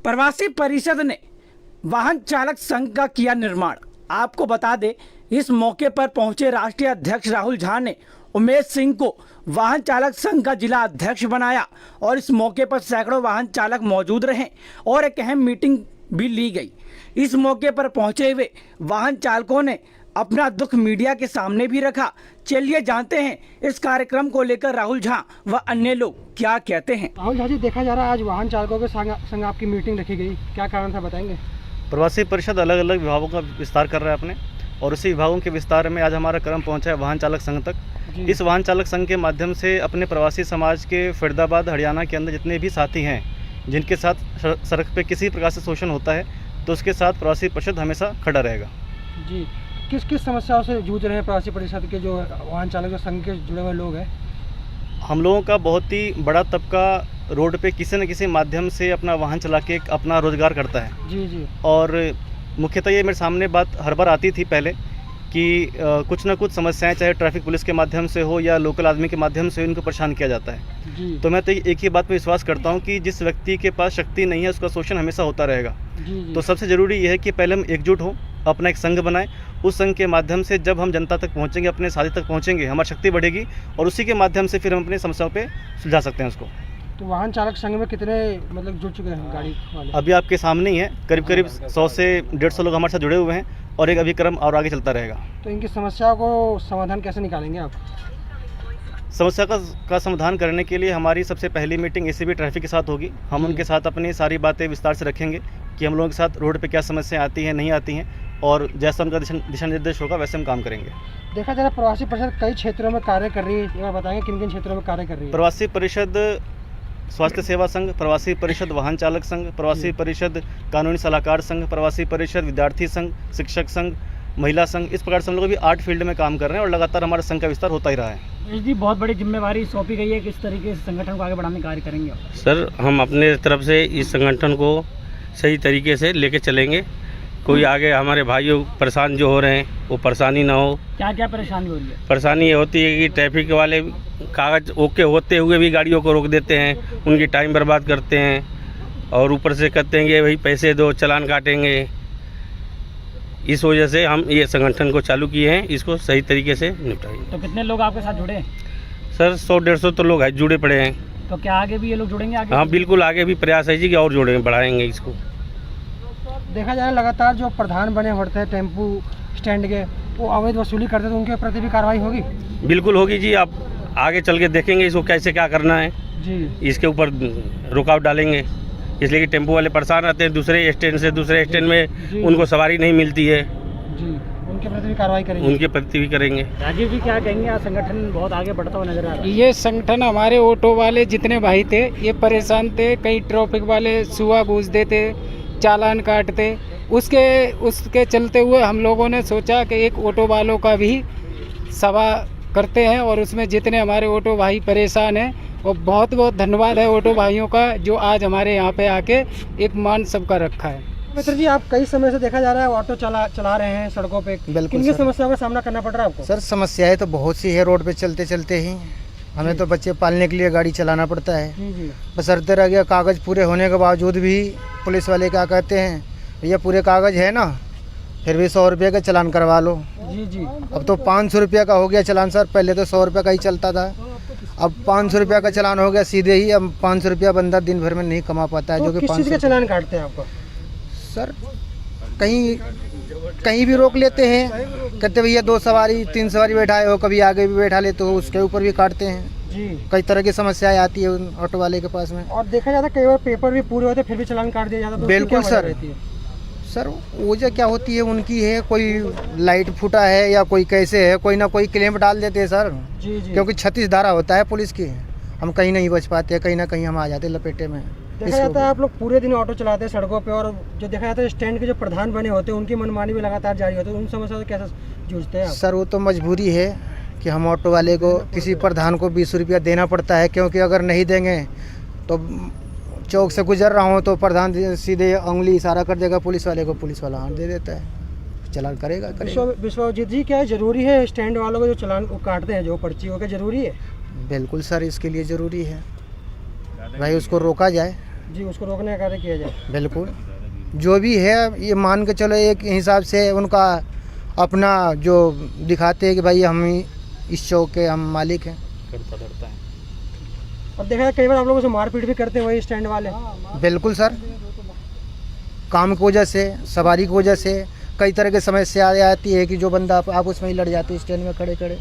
प्रवासी परिषद ने वाहन चालक संघ का किया निर्माण। आपको बता दें, इस मौके पर पहुंचे राष्ट्रीय अध्यक्ष राहुल झा ने उमेश सिंह को वाहन चालक संघ का जिला अध्यक्ष बनाया और इस मौके पर सैकड़ों वाहन चालक मौजूद रहे और एक अहम मीटिंग भी ली गई। इस मौके पर पहुंचे हुए वाहन चालकों ने अपना दुख मीडिया के सामने भी रखा। चलिए जानते हैं इस कार्यक्रम को लेकर राहुल झा व अन्य लोग क्या कहते हैं। राहुल झा जी, देखा जा रहा है आज वाहन चालकों के संग आपकी मीटिंग रखी गई, क्या कारण था बताएंगे? प्रवासी परिषद अलग अलग विभागों का विस्तार कर रहा है अपने, और उसी विभागों के विस्तार में आज हमारा क्रम पहुंचा है वाहन चालक संघ तक। इस वाहन चालक संघ के माध्यम से अपने प्रवासी समाज के फरीदाबाद हरियाणा के अंदर जितने भी साथी हैं जिनके साथ सड़क पे किसी प्रकार से शोषण होता है, तो उसके साथ प्रवासी परिषद हमेशा खड़ा रहेगा। जी, किस किस समस्याओं से जूझ रहे हैं प्रवासी परिषद के जो वाहन चालक संघ के जुड़े हुए लोग हैं? हम लोगों का बहुत ही बड़ा तबका रोड पे किसी न किसी माध्यम से अपना वाहन चला के अपना रोजगार करता है। जी जी। और मुख्यतः ये मेरे सामने बात हर बार आती थी पहले कि कुछ ना कुछ समस्याएं चाहे ट्रैफिक पुलिस के माध्यम से हो या लोकल आदमी के माध्यम से इनको परेशान किया जाता है। जी। तो मैं तो एक ही बात पे विश्वास करता हूं कि जिस व्यक्ति के पास शक्ति नहीं है उसका शोषण हमेशा होता रहेगा। जी। तो सबसे ज़रूरी ये है कि पहले हम एकजुट हों, अपना एक संघ बनाएं। उस संघ के माध्यम से जब हम जनता तक पहुँचेंगे, अपने साथी तक पहुँचेंगे, हमारी शक्ति बढ़ेगी और उसी के माध्यम से फिर हम अपनी समस्याओं पर सुलझा सकते हैं उसको। तो वाहन चालक संघ में कितने जुड़ चुके हैं गाड़ी वाले? अभी आपके सामने ही है, करीब 100 से 150 लोग हमारे साथ जुड़े हुए हैं और एक अभी क्रम और आगे चलता रहेगा। तो इनकी समस्याओं को समाधान कैसे निकालेंगे आप? समस्या का समाधान करने के लिए हमारी सबसे पहली मीटिंग एसीबी ट्रैफिक के साथ होगी। हम उनके साथ अपनी सारी बातें विस्तार से रखेंगे कि हम लोगों के साथ रोड पे क्या समस्याएं आती हैं, नहीं आती हैं, और जैसा उनका दिशा निर्देश होगा वैसे हम काम करेंगे। देखा जा रहा है प्रवासी परिषद कई क्षेत्रों में कार्य कर रही है, एक बार बताएंगे किन किन क्षेत्रों में कार्य कर रही है? प्रवासी परिषद स्वास्थ्य सेवा संघ, प्रवासी परिषद वाहन चालक संघ, प्रवासी परिषद कानूनी सलाहकार संघ, प्रवासी परिषद विद्यार्थी संघ, शिक्षक संघ, महिला संघ, इस प्रकार से हम लोग अभी 8 फील्ड में काम कर रहे हैं और लगातार हमारा संघ का विस्तार होता ही रहा है। जी, बहुत बड़ी जिम्मेवारी सौंपी गई है, किस तरीके से संगठन को आगे बढ़ाने का कार्य करेंगे? सर, हम अपने तरफ से इस संगठन को सही तरीके से लेके चलेंगे। कोई आगे हमारे भाइयों परेशान जो हो रहे हैं वो परेशानी ना हो। क्या क्या परेशानी हो रही है? परेशानी ये होती है कि ट्रैफिक वाले कागज़ ओके होते हुए भी गाड़ियों को रोक देते हैं, उनकी टाइम बर्बाद करते हैं और ऊपर से कहते हैं कि भाई पैसे दो, चालान काटेंगे। इस वजह से हम ये संगठन को चालू किए हैं, इसको सही तरीके से निपटाएंगे। तो कितने लोग आपके साथ जुड़े हैं? सर, 100-150 तो लोग जुड़े पड़े हैं। तो क्या आगे भी ये लोग जुड़ेंगे? आगे? हाँ, बिल्कुल, आगे भी प्रयास है जी कि और जुड़ेंगे, बढ़ाएंगे इसको। देखा जाए लगातार जो प्रधान बने होते हैं टेम्पू स्टैंड के, वो अवैध वसूली करते, तो उनके प्रति भी कार्रवाई होगी? बिल्कुल होगी जी, आप आगे चल के देखेंगे इसको कैसे क्या करना है जी। इसके ऊपर रुकावट डालेंगे, इसलिए कि टेम्पो वाले परेशान रहते हैं दूसरे स्टैंड से दूसरे स्टैंड में, उनको सवारी नहीं मिलती है जी, उनके प्रति भी कार्रवाई करेंगे? उनके प्रति भी करेंगे। राजीव जी, क्या कहेंगे? आज संगठन बहुत आगे बढ़ता हुआ नजर आ रहा है। ये संगठन हमारे ऑटो वाले जितने भाई थे ये परेशान थे, कई ट्रैफिक वाले सुबह घूस देते, चालान काटते, उसके चलते हुए हम लोगों ने सोचा कि एक ऑटो वालों का भी सभा करते हैं और उसमें जितने हमारे ऑटो भाई परेशान हैं, और बहुत बहुत धन्यवाद है ऑटो भाइयों का जो आज हमारे यहाँ पे आके एक मान सबका रखा है। मित्र जी, आप कई समय से देखा जा रहा है ऑटो चला रहे हैं सड़कों पे, बिल्कुल किन सर। समस्याओं का सामना करना पड़ रहा है आपको? सर, समस्याएं तो बहुत सी है, रोड पे चलते चलते ही हमें तो बच्चे पालने के लिए गाड़ी चलाना पड़ता है। जी। बशर्ते रह गया कागज़ पूरे होने के बावजूद भी पुलिस वाले क्या कहते हैं, भैया पूरे कागज़ है ना, फिर भी 100 रुपये का चालान करवा लो। जी जी। अब तो 500 रुपये का हो गया चालान सर, पहले तो 100 रुपये का ही चलता था, अब 500 रुपये का चालान हो गया सीधे ही। अब 500 रुपया बंदा दिन भर में नहीं कमा पाता है। तो जो कि किस चीज़ का चालान काटते हैं आपको? सर, कहीं भी रोक लेते हैं, कहते भैया 2 सवारी 3 सवारी बैठाए हो, कभी आगे भी बैठा लेते हो, उसके ऊपर भी काटते हैं जी। कई तरह की समस्याएं आती है उन ऑटो वाले के पास में। और देखा जाता है कई बार पेपर भी पूरे होते फिर भी चालान काट दिया जाता है, तो बिल्कुल उसकी क्या वजह सर। रहती है? सर, वजह क्या होती है उनकी है, कोई लाइट फूटा है या कोई कैसे है, कोई ना कोई क्लेम डाल देते हैं सर। जी जी। क्योंकि 36 धारा होता है पुलिस की, हम कहीं नहीं बच पाते, कहीं ना कहीं हम आ जाते लपेटे में। देखा जाता है आप लोग पूरे दिन ऑटो चलाते हैं सड़कों पे, और जो देखा जाता है स्टैंड के जो प्रधान बने होते हैं उनकी मनमानी भी लगातार जारी होती है, उन समस्याओं से कैसे जूझते हैं आप? सर, वो तो मजबूरी है कि हम ऑटो वाले को किसी प्रधान को 20 रुपया देना पड़ता है, क्योंकि अगर नहीं देंगे तो चौक से गुजर रहा हूँ तो प्रधान सीधे उंगली इशारा कर देगा पुलिस वाले को, पुलिस वाला हाथ दे देता है, चालान करेगा। विश्वजीत जी, क्या जरूरी है स्टैंड वालों को जो चालान काटते हैं जो पर्ची हो, क्या जरूरी है? बिल्कुल सर, इसके लिए ज़रूरी है भाई उसको रोका जाए, जी, उसको रोकने का कार्य किया जाए। बिल्कुल, जो भी है ये मान के चलो एक हिसाब से उनका अपना जो दिखाते हैं कि भाई हम ही इस चौक के हम मालिक हैं। करता है। और देखा जाए कई बार आप लोगों से मारपीट भी करते हैं वही स्टैंड वाले। बिल्कुल सर, काम की वजह से, सवारी की वजह से कई तरह की समस्या आती है कि जो बंदा आप उसमें ही लड़ जाते हैं स्टैंड में खड़े खड़े।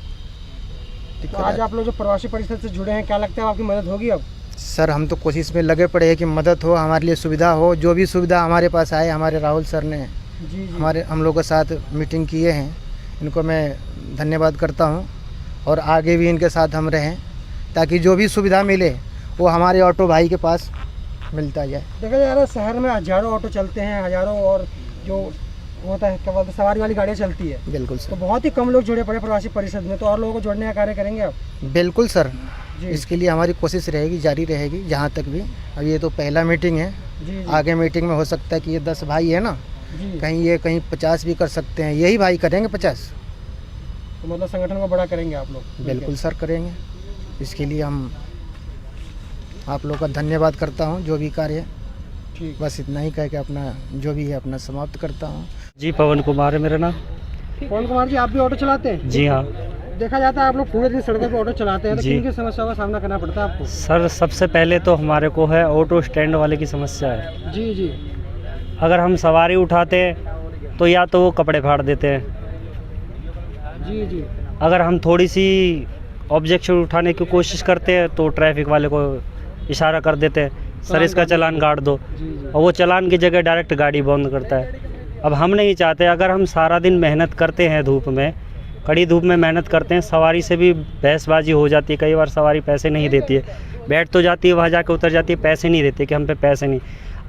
तो आज आप लोग जो प्रवासी परिषद से जुड़े हैं, क्या लगता है आपकी मदद होगी अब? सर हम तो कोशिश में लगे पड़े हैं कि मदद हो, हमारे लिए सुविधा हो, जो भी सुविधा हमारे पास आए। हमारे राहुल सर ने जी हम लोगों के साथ मीटिंग किए हैं, इनको मैं धन्यवाद करता हूं और आगे भी इनके साथ हम रहें ताकि जो भी सुविधा मिले वो हमारे ऑटो भाई के पास मिलता जाए। देखा जा रहा है शहर में हज़ारों ऑटो चलते हैं, हज़ारों, और जो होता है क्या बोलते हैं सवारी वाली गाड़ियाँ चलती है। बिल्कुल तो सर, बहुत ही कम लोग जुड़े पड़े प्रवासी परिषद में, तो और लोगों को जोड़ने का कार्य करेंगे आप? बिल्कुल सर, जी इसके लिए हमारी कोशिश रहेगी, जारी रहेगी जहाँ तक भी। अब ये तो पहला मीटिंग है, जी आगे मीटिंग में हो सकता है कि ये 10 भाई है ना, जी। कहीं ये कहीं 50 भी कर सकते हैं, यही भाई करेंगे 50। तो मतलब संगठन को बड़ा करेंगे आप लोग? बिल्कुल सर करेंगे, इसके लिए हम आप लोग का धन्यवाद करता हूँ। जो भी कार्य है ठीक। बस इतना ही कह के अपना जो भी है अपना समाप्त करता हूँ। जी पवन कुमार है मेरा नाम। पवन कुमार जी, आप भी ऑटो चलाते हैं? जी हाँ देखा जाता है आप लोग पूरे दिन सड़कों पर ऑटो चलाते हैं, तो जी। किन किन समस्याओं का सामना करना पड़ता है आपको? सर, सबसे पहले तो हमारे को है ऑटो स्टैंड वाले की समस्या है। जी जी अगर हम सवारी उठाते हैं तो या तो वो कपड़े फाड़ देते हैं, जी जी अगर हम थोड़ी सी ऑब्जेक्शन उठाने की कोशिश करते हैं तो ट्रैफिक वाले को इशारा कर देते हैं, सर इसका चालान काट दो, जी जी। और वो चालान की जगह डायरेक्ट गाड़ी बंद करता है। अब हम नहीं चाहते, अगर हम सारा दिन मेहनत करते हैं धूप में, कड़ी धूप में मेहनत करते हैं, सवारी से भी बहसबाजी हो जाती है, कई बार सवारी पैसे नहीं देती है, बैठ तो जाती है, वहाँ जाके उतर जाती है, पैसे नहीं देती कि हम पे पैसे नहीं।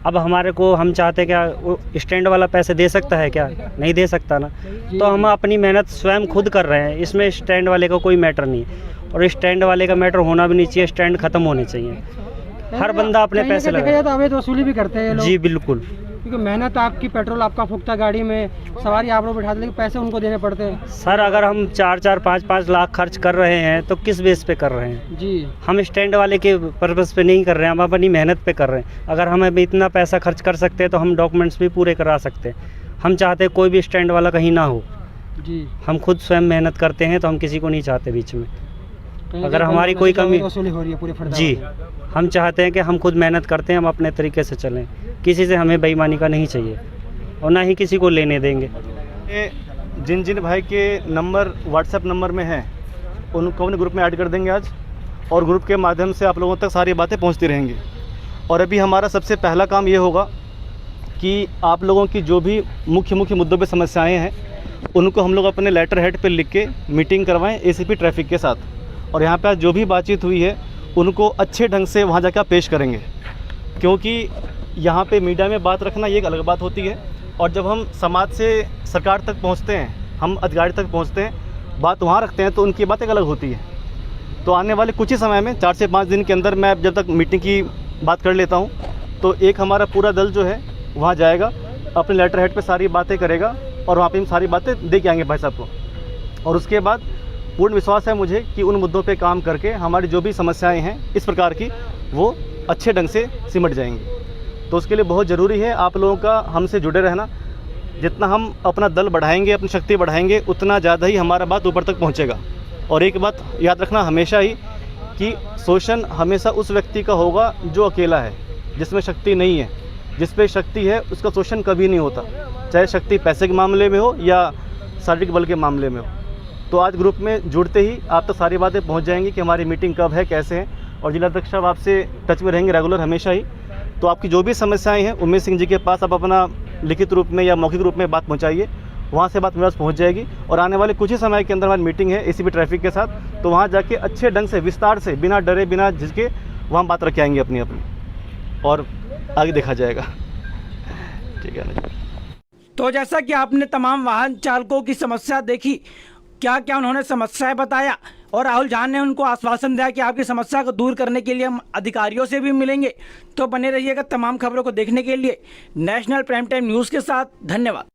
अब हमारे को हम चाहते हैं क्या वो स्टैंड वाला पैसे दे सकता है क्या? नहीं दे सकता ना। तो हम अपनी मेहनत स्वयं खुद कर रहे हैं, इसमें स्टैंड वाले का कोई मैटर नहीं है, और स्टैंड वाले का मैटर होना भी नहीं चाहिए, स्टैंड ख़त्म होने चाहिए। हर बंदा अपने कहीं ना पैसे कहीं देखा लगा। जाए तो अवैध वसूली भी करते हैं ये लोग। जी बिल्कुल, क्योंकि मेहनत आपकी, पेट्रोल आपका फूकता गाड़ी में, सवारी आप लोग बैठाते, लेकिन पैसे उनको देने पड़ते हैं। सर अगर हम 4-4, 5-5 लाख खर्च कर रहे हैं तो किस बेस पे कर रहे हैं? जी हम स्टैंड वाले के पर्पज़ पे नहीं कर रहे हैं, हम अपनी मेहनत पे कर रहे हैं। अगर हम अभी इतना पैसा खर्च कर सकते हैं तो हम डॉक्यूमेंट्स भी पूरे करा सकते हैं। हम चाहते हैं कोई भी स्टैंड वाला कहीं ना हो, जी। हम खुद स्वयं मेहनत करते हैं तो हम किसी को नहीं चाहते बीच में। कहीं अगर ना हमारी कहीं कोई कमी- वसूली हो रही है पूरे फर्दाबाद जी, में। हम चाहते हैं कि हम खुद मेहनत करते हैं, हम अपने तरीके से चलें, किसी से हमें बेईमानी का नहीं चाहिए और ना ही किसी को लेने देंगे। ये जिन जिन भाई के नंबर व्हाट्सएप नंबर में हैं उनको अपने ग्रुप में ऐड कर देंगे आज, और ग्रुप के माध्यम से आप लोगों तक सारी बातें पहुंचती रहेंगी। और अभी हमारा सबसे पहला काम ये होगा कि आप लोगों की जो भी मुख्य मुख्य मुद्दों पे समस्याएं हैं उनको हम लोग अपने लेटर हेड पे लिख के मीटिंग करवाएं एसीपी ट्रैफिक के साथ, और यहाँ पे आज जो भी बातचीत हुई है उनको अच्छे ढंग से वहाँ जाकर पेश करेंगे। क्योंकि यहाँ पे मीडिया में बात रखना ये एक अलग बात होती है, और जब हम समाज से सरकार तक पहुँचते हैं, हम अधिकारी तक पहुँचते हैं, बात वहाँ रखते हैं तो उनकी बात एक अलग होती है। तो आने वाले कुछ ही समय में 4 से 5 दिन के अंदर मैं जब तक मीटिंग की बात कर लेता हूँ तो एक हमारा पूरा दल जो है वहाँ जाएगा, अपने लेटर हेड पे सारी बातें करेगा और वहाँ पे हम सारी बातें दे के आएंगे भाई साहब को। और उसके बाद पूर्ण विश्वास है मुझे कि उन मुद्दों पे काम करके हमारी जो भी समस्याएं हैं इस प्रकार की वो अच्छे ढंग से सिमट जाएंगी। तो उसके लिए बहुत ज़रूरी है आप लोगों का हमसे जुड़े रहना। जितना हम अपना दल बढ़ाएंगे, अपनी शक्ति बढ़ाएंगे, उतना ज़्यादा ही हमारा बात ऊपर तक पहुँचेगा। और एक बात याद रखना हमेशा ही कि शोषण हमेशा उस व्यक्ति का होगा जो अकेला है, जिसमें शक्ति नहीं है। जिस पे शक्ति है उसका शोषण कभी नहीं होता, चाहे शक्ति पैसे के मामले में हो या शारीरिक बल के मामले में हो। तो आज ग्रुप में जुड़ते ही आप तक सारी बातें पहुंच जाएंगी कि हमारी मीटिंग कब है, कैसे है, और जिला अध्यक्ष साहब आपसे टच में रहेंगे रेगुलर हमेशा ही। तो आपकी जो भी समस्याएं हैं उमेश सिंह जी के पास आप अपना लिखित रूप में या मौखिक रूप में बात पहुंचाइए, वहाँ से बात मेरे पास पहुँच जाएगी। और आने वाले कुछ ही समय के अंदर हमारी मीटिंग है एसीपी ट्रैफिक के साथ, तो वहाँ जाके अच्छे ढंग से विस्तार से बिना डरे बिना झिझके वहाँ बात रख के आएंगे अपनी और आगे देखा जाएगा। ठीक है ना। तो जैसा कि आपने तमाम वाहन चालकों की समस्या देखी, क्या क्या उन्होंने समस्याएं बताया, और राहुल झान ने उनको आश्वासन दिया कि आपकी समस्या को दूर करने के लिए हम अधिकारियों से भी मिलेंगे। तो बने रहिएगा तमाम खबरों को देखने के लिए नेशनल प्राइम टाइम न्यूज़ के साथ। धन्यवाद।